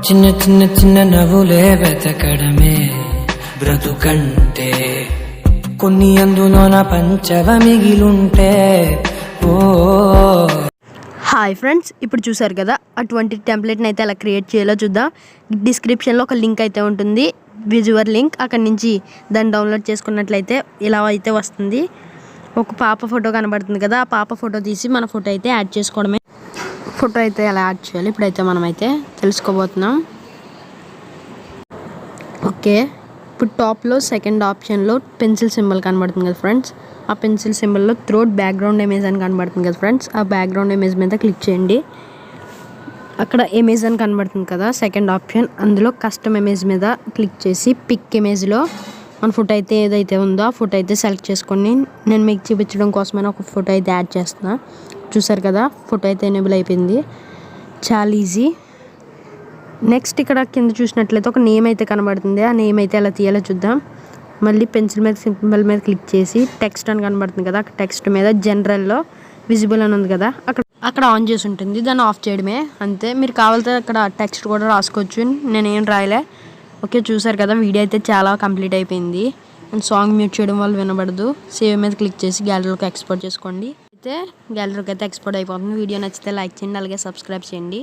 చిన్న చిన్న చిన్న నవ్వులే వెతకడమే బ్రతుకంటే కొన్ని అందులోన పంచవ మిగిలుంటే ఓ. హాయ్ ఫ్రెండ్స్, ఇప్పుడు చూసారు కదా అటువంటి టెంప్లెట్ని అయితే ఎలా క్రియేట్ చేయాలో చూద్దాం. డిస్క్రిప్షన్లో ఒక లింక్ అయితే ఉంటుంది, విజువల్ లింక్. అక్కడి నుంచి దాన్ని డౌన్లోడ్ చేసుకున్నట్లయితే ఇలా అయితే వస్తుంది. ఒక పాప ఫోటో కనబడుతుంది కదా, ఆ పాప ఫోటో తీసి మన ఫోటో అయితే యాడ్ చేసుకోవడమే. ఫోటో అయితే ఎలా యాడ్ చేయాలి ఇప్పుడైతే మనమైతే తెలుసుకోబోతున్నాం. ఓకే, ఇప్పుడు టాప్లో సెకండ్ ఆప్షన్లో పెన్సిల్ సింబల్ కనబడుతుంది కదా ఫ్రెండ్స్, ఆ పెన్సిల్ సింబల్లో త్రోట్ బ్యాక్గ్రౌండ్ ఇమేజ్ అని కనబడుతుంది కదా ఫ్రెండ్స్, ఆ బ్యాక్గ్రౌండ్ ఇమేజ్ మీద క్లిక్ చేయండి. అక్కడ ఇమేజ్ అని కనబడుతుంది కదా సెకండ్ ఆప్షన్, అందులో కస్టమ్ ఇమేజ్ మీద క్లిక్ చేసి పిక్ ఇమేజ్లో మన ఫోటో అయితే ఏదైతే ఉందో ఆ ఫోటో అయితే సెలెక్ట్ చేసుకొని నేను మీకు చూపించడం కోసమైనా ఒక ఫోటో అయితే యాడ్ చేస్తున్నా. చూసారు కదా ఫోటో అయితే ఎనేబుల్ అయిపోయింది, చాలా ఈజీ. నెక్స్ట్ ఇక్కడ కింద చూసినట్లయితే ఒక నేమ్ అయితే కనబడుతుంది, ఆ నేమ్ అయితే ఎలా తీయాలో చూద్దాం. మళ్ళీ పెన్సిల్ మీద సింబల్ మీద క్లిక్ చేసి టెక్స్ట్ అని కనబడుతుంది కదా, టెక్స్ట్ మీద జనరల్లో విజిబుల్ అని ఉంది కదా, అక్కడ ఆన్ చేసి ఉంటుంది, దాన్ని ఆఫ్ చేయడమే అంతే. మీరు కావాలంటే అక్కడ టెక్స్ట్ కూడా రాసుకోవచ్చు, నేనేం రాయలే. ఓకే, చూసారు కదా వీడియో అయితే చాలా కంప్లీట్ అయిపోయింది. అండ్ సాంగ్ మ్యూట్ చేయడం వల్ల వినబడదు. సేవ్ మీద క్లిక్ చేసి గ్యాలరీలోకి ఎక్స్పోర్ట్ చేసుకోండి. అయితే గ్యాలరీలోకి అయితే ఎక్స్పోర్ట్ అయిపోతుంది. వీడియో నచ్చితే లైక్ చేయండి, అలాగే సబ్స్క్రైబ్ చేయండి.